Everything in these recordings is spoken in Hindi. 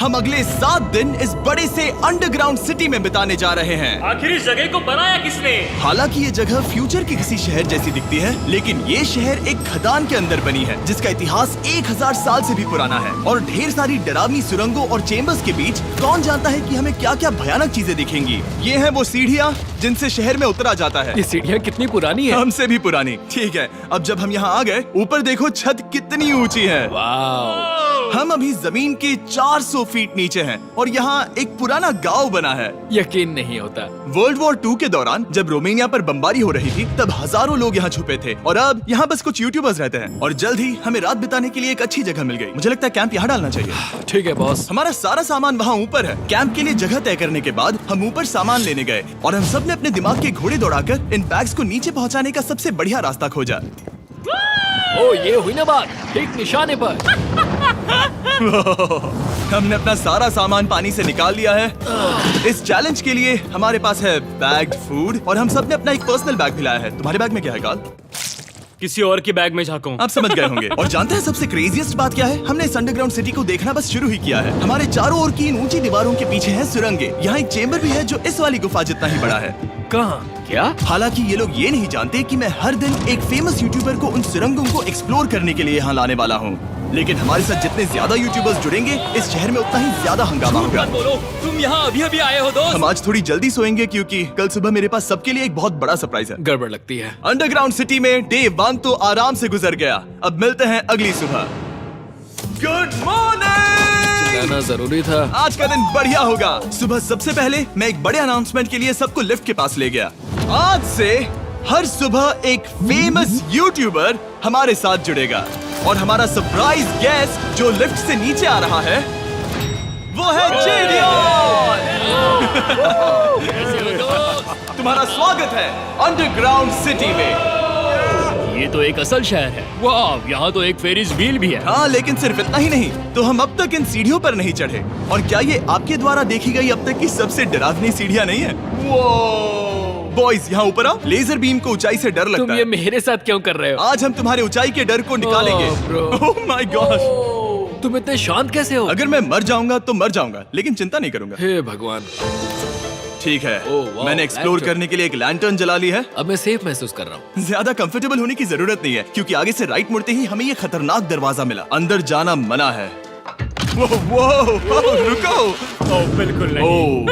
हम अगले 7 दिन इस बड़े से अंडरग्राउंड सिटी में बिताने जा रहे हैं। आखिर इस जगह को बनाया किसने? हालांकि ये जगह फ्यूचर के किसी शहर जैसी दिखती है, लेकिन ये शहर एक खदान के अंदर बनी है जिसका इतिहास 1000 साल से भी पुराना है। और ढेर सारी डरावनी सुरंगों और चेम्बर्स के बीच कौन जानता है कि हमें क्या क्या भयानक चीजें दिखेंगी। ये है वो सीढ़ियाँ जिनसे शहर में उतरा जाता है। ये सीढ़ियाँ कितनी पुरानी है? हमसे भी पुरानी। ठीक है, अब जब हम यहाँ आ गए, ऊपर देखो छत कितनी ऊंची है। वाव! हम अभी जमीन के 400 फीट नीचे हैं और यहाँ एक पुराना गांव बना है। यकीन नहीं होता। वर्ल्ड वॉर 2 के दौरान जब रोमानिया पर बमबारी हो रही थी, तब हजारों लोग यहाँ छुपे थे और अब यहाँ बस कुछ यूट्यूबर्स रहते हैं। और जल्द ही हमें रात बिताने के लिए एक अच्छी जगह मिल गई। मुझे लगता है कैंप यहाँ डालना चाहिए। ठीक है बॉस। हमारा सारा सामान वहाँ ऊपर है। कैंप के लिए जगह तय करने के बाद हम ऊपर सामान लेने गए और हम सब ने अपने दिमाग के घोड़े दौड़ाकर इन बैग्स को नीचे पहुँचाने का सबसे बढ़िया रास्ता खोजा। ओ, ये हुई ना बात, ठीक निशाने पर। हमने अपना सारा सामान पानी से निकाल लिया है। इस चैलेंज के लिए हमारे पास है बैग्ड फूड और हम सब ने अपना एक पर्सनल बैग भी लाया है। तुम्हारे बैग में क्या है काल? किसी और के बैग में झांको। आप समझ गए होंगे। और जानते हैं सबसे क्रेजीएस्ट बात क्या है? हमने इस अंडरग्राउंड सिटी को देखना बस शुरू ही किया है। हमारे चारों ओर की इन ऊंची दीवारों के पीछे है सुरंगे। यहाँ एक चेम्बर भी है जो इस वाली गुफा जितना ही बड़ा है। कहाँ? क्या? हालांकि ये लोग ये नहीं जानते कि मैं हर दिन एक फेमस यूट्यूबर को उन सुरंगों को एक्सप्लोर करने के लिए यहाँ लाने वाला हूँ। लेकिन हमारे साथ जितने ज्यादा यूट्यूबर्स जुड़ेंगे, इस शहर में उतना ही ज्यादा हंगामा होगा। बोलो, तुम यहाँ अभी अभी आए हो दोस्त। हम आज थोड़ी जल्दी सोएंगे क्योंकि कल सुबह मेरे पास सबके लिए एक बहुत बड़ा सरप्राइज है। गड़बड़ लगती है। अंडरग्राउंड सिटी में डे 1 तो आराम से गुजर गया। अब मिलते हैं अगली सुबह। Good morning. जाना जरूरी था। आज का दिन बढ़िया होगा। सुबह सबसे पहले मैं एक बड़े अनाउंसमेंट के लिए सबको लिफ्ट के पास ले गया। आज से हर सुबह एक फेमस यूट्यूबर हमारे साथ जुड़ेगा और हमारा सरप्राइज गेस्ट जो लिफ्ट से नीचे आ रहा है वो है जेडियन। तुम्हारा स्वागत है अंडरग्राउंड सिटी में। ये तो एक असल शहर है। वाह, यहाँ तो एक फेरिस व्हील भी है। हाँ, लेकिन सिर्फ इतना ही नहीं, तो हम अब तक इन सीढ़ियों पर नहीं चढ़े। और क्या ये आपके द्वारा देखी गई अब तक की सबसे डरावनी सीढ़ियाँ नहीं है? बॉयज यहाँ ऊपर आओ। लेजर बीम को ऊंचाई से डर लगता तुम ये मेरे साथ क्यों कर रहे हो? आज हम तुम्हारे ऊंचाई के डर को निकालेंगे। ओह माय गॉड, तुम इतने शांत कैसे हो? अगर मैं मर जाऊंगा तो मर जाऊंगा, लेकिन चिंता नहीं करूंगा। हे भगवान। ठीक है, वाह, मैंने एक्सप्लोर लैंटर्न। करने के लिए एक लैंटर्न जला ली है। अब मैं सेफ महसूस कर रहा हूँ। ज्यादा कंफर्टेबल होने की जरूरत नहीं है क्योंकि आगे से राइट मुड़ते ही हमें ये खतरनाक दरवाजा मिला। अंदर जाना मना है। वो रुको। बिल्कुल नहीं।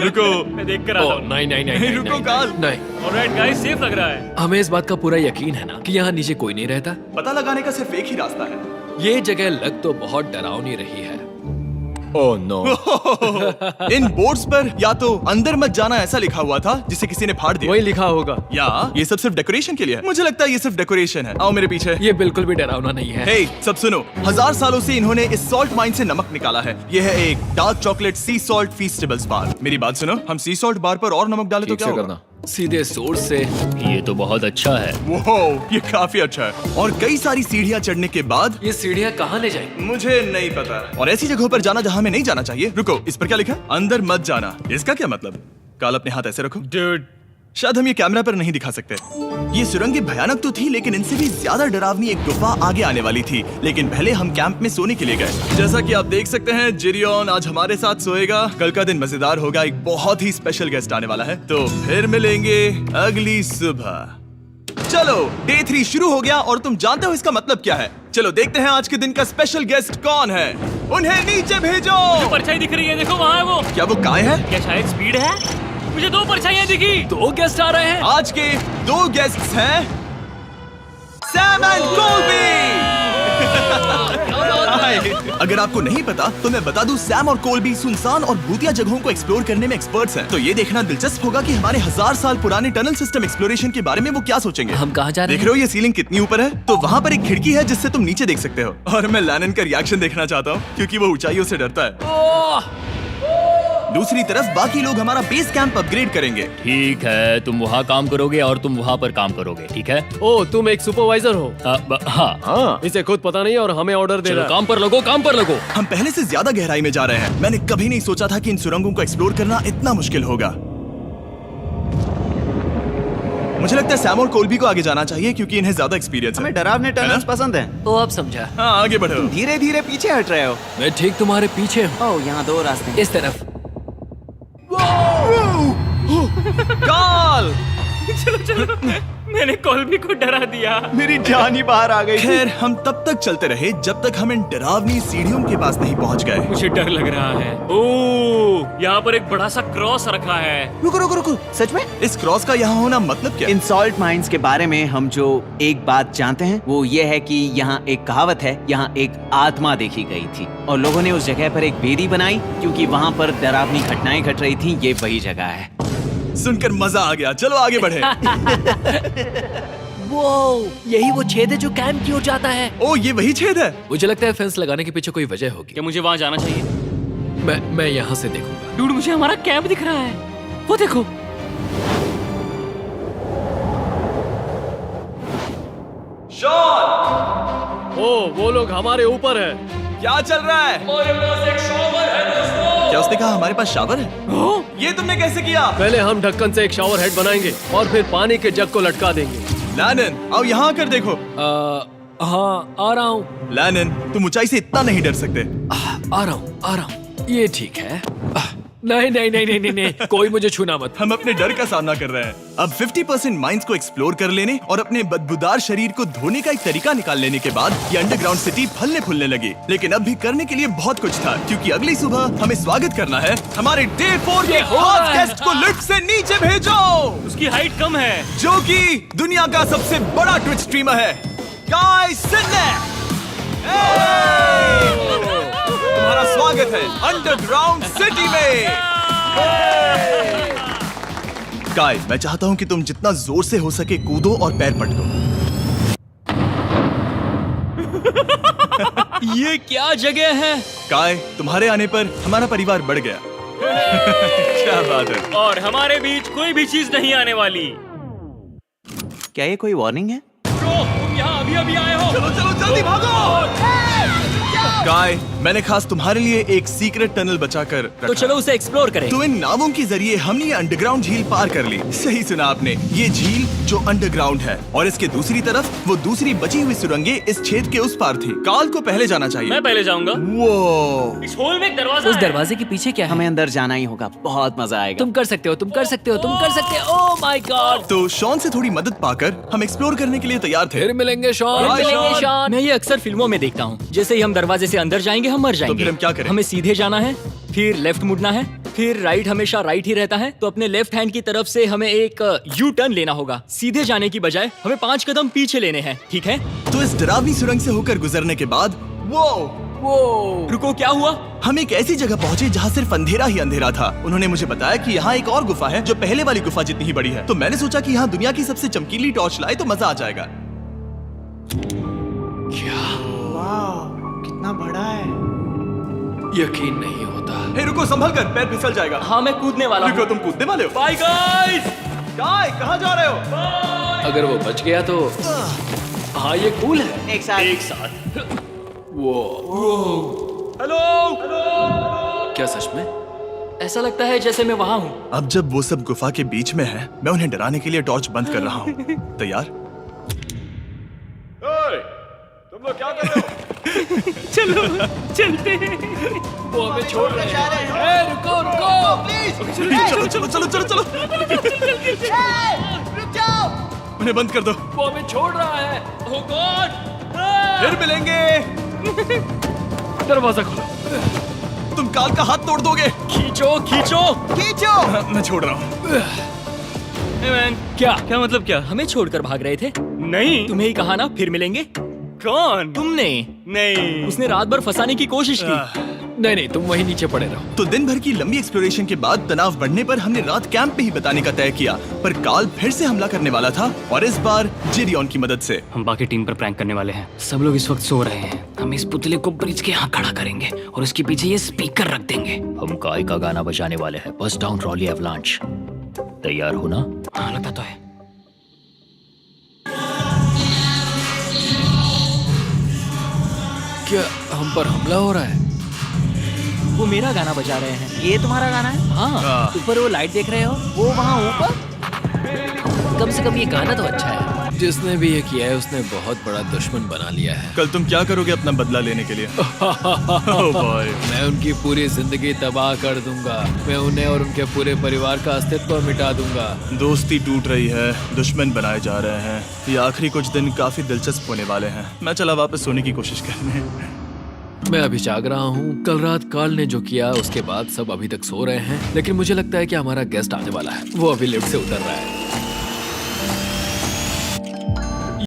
रुको, मैं देख कर आता हूँ। नहीं, रुको काल। नहीं। ऑलराइट गाइस, सेफ लग रहा है। हमें इस बात का पूरा यकीन है ना कि यहाँ नीचे कोई नहीं रहता। पता लगाने का सिर्फ एक ही रास्ता है। ये जगह लग तो बहुत डरावनी रही है। Oh no. इन बोर्ड्स पर या तो अंदर मत जाना ऐसा लिखा हुआ था जिसे किसी ने फाड़ दिया। वही लिखा होगा। या ये सब सिर्फ डेकोरेशन के लिए है। मुझे लगता है ये सिर्फ डेकोरेशन है। आओ मेरे पीछे। ये बिल्कुल भी डरावना नहीं है। हे, सब सुनो। 1000 सालों से इन्होंने इस सॉल्ट माइन से नमक निकाला है। ये है एक डार्क चॉकलेट सी सॉल्ट फीस्टेबल्स बार। मेरी बात सुनो, हम सी सॉल्ट बार पर और नमक डाले तो क्या होगा? सीधे सोर्स से। ये तो बहुत अच्छा है। वो ये काफी अच्छा है। और कई सारी सीढ़ियाँ चढ़ने के बाद ये सीढ़ियाँ कहाँ ले जाएंगी? मुझे नहीं पता। और ऐसी जगहों पर जाना जहाँ हमें नहीं जाना चाहिए। रुको, इस पर क्या लिखा? अंदर मत जाना। इसका क्या मतलब? काल अपने हाथ ऐसे रखो। डूड, शायद हम ये कैमरा पर नहीं दिखा सकते। ये सुरंगें भयानक तो थी, लेकिन इनसे भी ज्यादा डरावनी एक गुफा आगे आने वाली थी। लेकिन पहले हम कैंप में सोने के लिए गए। जैसा कि आप देख सकते हैं, जेरियन आज हमारे साथ सोएगा। कल का दिन मजेदार होगा। एक बहुत ही स्पेशल गेस्ट आने वाला है। तो फिर मिलेंगे अगली सुबह। चलो, डे 3 शुरू हो गया और तुम जानते हो इसका मतलब क्या है? चलो देखते हैं आज के दिन का स्पेशल गेस्ट कौन है। उन्हें नीचे भेजो। परछाई दिख रही है, देखो वहाँ है वो। क्या वो काय है? क्या शायद स्पीड है? मुझे 2 परछाइयाँ दिखी। 2 गेस्ट आ रहे हैं। आज के 2 गेस्ट्स हैं सैम एंड कोलबी। अगर आपको नहीं पता तो मैं बता दूं, सैम और कोलबी सुनसान और भूतिया जगहों को एक्सप्लोर करने में एक्सपर्ट्स हैं। तो ये देखना दिलचस्प होगा कि हमारे 1000 साल पुराने टनल सिस्टम एक्सप्लोरेशन के बारे में वो क्या सोचेंगे। हम कहाँ जा रहे देख रहे हो ये सीलिंग कितनी ऊपर है? तो वहाँ पर एक खिड़की है जिससे तुम नीचे देख सकते हो। और मैं लैनन का रिएक्शन देखना चाहता हूँ क्योंकि वो ऊंचाइयों से डरता है। दूसरी तरफ बाकी लोग हमारा बेस कैंप अपग्रेड करेंगे। ठीक है, तुम वहाँ काम करोगे और तुम वहाँ पर काम करोगे, ठीक है? ओ, तुम एक सुपरवाइजर हो? हाँ। इसे खुद पता नहीं और हमें ऑर्डर दे चलो रहा है। काम पर लगो, काम पर लगो। हम पहले से ज्यादा गहराई में जा रहे हैं। मैंने कभी नहीं सोचा था कि इन सुरंगों को एक्सप्लोर करना इतना मुश्किल होगा। मुझे लगता है सैम और कोल्बी को आगे जाना चाहिए क्योंकि इन्हें ज्यादा एक्सपीरियंस है। हमें डरावने टनल्स पसंद हैं। तो अब समझा। हाँ आगे बढ़ो। धीरे धीरे पीछे हट रहे हो। मैं ठीक तुम्हारे पीछे हूँ। ओह, यहाँ 2 रास्ते हैं। इस तरफ। काल मैंने कोल्बी को डरा दिया। मेरी जान ही बाहर आ गई। खैर हम तब तक चलते रहे जब तक हम इन डरावनी सीढ़ियों के पास नहीं पहुंच गए। मुझे डर लग रहा है। ओह, यहाँ पर एक बड़ा सा क्रॉस रखा है। रुको रुको रुको, सच में? इस क्रॉस का यहाँ होना मतलब क्या? इन सॉल्ट माइंस के बारे में हम जो एक बात जानते हैं वो ये है कि यहाँ एक कहावत है, यहाँ एक आत्मा देखी गई थी और लोगों ने उस जगह पर एक बेदी बनाई क्योंकि वहाँ पर डरावनी घटनाएं घट रही थी। ये वही जगह है। सुनकर मजा आ गया, चलो आगे बढ़े। वो यही वो छेद है जो कैंप की ओर जाता है। ओ ये वही छेद है। मुझे लगता है फेंस लगाने के पीछे कोई वजह होगी। क्या मुझे वहाँ जाना चाहिए? मैं यहाँ से देखूंगा। डूड, मुझे हमारा कैंप दिख रहा है। वो देखो। शॉन, ओ वो लोग हमारे ऊपर है। क्या चल रहा है? हमारे पास एक शॉवर है दोस्तों। क्या उसने कहा हमारे पास शावर है? ये तुमने कैसे किया? पहले हम ढक्कन से एक शावर हेड बनाएंगे और फिर पानी के जग को लटका देंगे। लैनन आओ यहाँ आकर देखो। हाँ आ रहा हूँ। लैनन तुम ऊंचाई से इतना नहीं डर सकते। आ रहा हूँ। ये ठीक है। नहीं नहीं नहीं नहीं नहीं नहीं, कोई मुझे छूना मत। हम अपने डर का सामना कर रहे हैं। अब 50% माइंस को एक्सप्लोर कर लेने और अपने बदबूदार शरीर को धोने का एक तरीका निकाल लेने के बाद ये अंडरग्राउंड सिटी फलने फूलने लगी। लेकिन अब भी करने के लिए बहुत कुछ था क्योंकि अगली सुबह हमें स्वागत करना है हमारे डे 4 के खास गेस्ट को लिफ्ट से नीचे भेजो, उसकी हाइट कम है। जो कि दुनिया का सबसे बड़ा ट्विच स्ट्रीमर है, काई सिनेक। तुम्हारा स्वागत है अंडरग्राउंड सिटी में। काई, मैं चाहता हूँ कि तुम जितना जोर से हो सके कूदो और पैर पटको। ये क्या जगह है? काय, तुम्हारे आने पर हमारा परिवार बढ़ गया। क्या बात है। और हमारे बीच कोई भी चीज नहीं आने वाली। क्या ये कोई वार्निंग है? तुम यहाँ अभी अभी आए हो। चलो चलो जल्दी भागो। काय, मैंने खास तुम्हारे लिए एक सीक्रेट टनल बचाकर रखा। तो चलो उसे एक्सप्लोर करें। तो इन नावों के जरिए हमने ये अंडरग्राउंड झील पार कर ली। सही सुना आपने, ये झील जो अंडरग्राउंड है और इसके दूसरी तरफ वो दूसरी बची हुई सुरंगें इस छेद के उस पार थी। काल को पहले जाना चाहिए। मैं पहले जाऊंगा। वो इस होल में एक दरवाजा उस है। दरवाजे के पीछे क्या है? हमें अंदर जाना ही होगा, बहुत मजा आएगा। तुम कर सकते हो, तुम कर सकते हो, तुम कर सकते हो। Oh my God. तो शॉन से थोड़ी मदद पाकर हम एक्सप्लोर करने के लिए तैयार थे। फिर मिलेंगे शॉन। Bye, Sean। मैं ये अक्सर फिल्मों में देखता हूँ। जैसे ही हम दरवाजे से अंदर जाएंगे हम मर जाएंगे। फिर हम क्या करें? हमें सीधे जाना है, फिर लेफ्ट मुड़ना है, फिर राइट हमेशा राइट ही रहता है। तो अपने लेफ्ट हैंड की तरफ से हमें एक यू टर्न लेना होगा। सीधे जाने की बजाय हमें 5 कदम पीछे लेने हैं, ठीक है? तो इस डरावनी सुरंग से होकर गुजरने के बाद वो रुको, क्या हुआ? हम एक ऐसी जगह पहुंचे जहाँ सिर्फ अंधेरा ही अंधेरा था। उन्होंने मुझे बताया कि यहाँ एक और गुफा है जो पहले वाली गुफा जितनी ही बड़ी है। तो मैंने सोचा कि यहाँ दुनिया की सबसे चमकीली टॉर्च लाए तो मजा आ जाएगा। कितना बड़ा है। यकीन नहीं होता। हे रुको, संभल कर, पैर फिसल जाएगा। हाँ, मैं कूदने वाला रुको, हूँ। तुम कूदने वाले हो? Bye guys. काय, कहाँ जा रहे हो? अगर वो बच गया तो हाँ ये कूल है। एक साथ। एक साथ। हेलो। क्या सच में? ऐसा लगता है जैसे मैं वहाँ हूँ। अब जब वो सब गुफा के बीच में है, मैं उन्हें डराने के लिए टॉर्च बंद कर रहा हूँ। तैयार? तुम लोग क्या कर रहे हो? चलो चलते हैं। वो हमें छोड़ रहे हैं। ए, रुको रुको। चलो चलो चलो चलो चलो। उन्हें बंद कर दो। वो हमें छोड़ रहा है। Oh God! फिर मिलेंगे। दरवाजा खोलो। तुम काल का हाथ तोड़ दोगे। खींचो खींचो। मैं छोड़ रहा हूँ। Hey man, क्या मतलब क्या? हमें छोड़कर भाग रहे थे? नहीं, तुम्हें ही कहा ना फिर मिलेंगे। कौन? तुमने? नहीं, उसने रात भर फंसाने की कोशिश की। नहीं नहीं, तुम वहीं नीचे पड़े रहो। तो दिन भर की लंबी एक्सप्लोरेशन के बाद तनाव बढ़ने पर हमने रात कैंप पे ही बिताने का तय किया। पर काल फिर से हमला करने वाला था और इस बार जिरियन की मदद से। हम बाकी टीम पर प्रैंक करने वाले हैं। सब लोग इस वक्त सो रहे हैं। हम इस पुतले को ब्रिज के यहाँ खड़ा करेंगे और उसके पीछे ये स्पीकर रख देंगे। हम काय का गाना बजाने वाले हैं, बस डाउन रॉली एवलांच। तैयार हो ना? हाँ, लगता तो है। क्या हम पर हमला हो रहा है? वो मेरा गाना बजा रहे हैं। ये तुम्हारा गाना है? हाँ, ऊपर वो लाइट देख रहे हो? वो वहाँ ऊपर? कम से कम ये गाना तो अच्छा है। जिसने भी ये किया है उसने बहुत बड़ा दुश्मन बना लिया है। कल तुम क्या करोगे अपना बदला लेने के लिए? Oh boy. मैं उनकी पूरी जिंदगी तबाह कर दूंगा। मैं उन्हें और उनके पूरे परिवार का अस्तित्व मिटा दूंगा। दोस्ती टूट रही है, दुश्मन बनाए जा रहे हैं। ये आखिरी कुछ दिन काफी दिलचस्प होने वाले हैं। मैं चला वापस सोने की कोशिश करने। मैं अभी जाग रहा हूँ। कल रात कार्ल ने जो किया उसके बाद सब अभी तक सो रहे हैं, लेकिन मुझे लगता है कि हमारा गेस्ट आने वाला है। वो अभी लिफ्ट से उतर रहा है।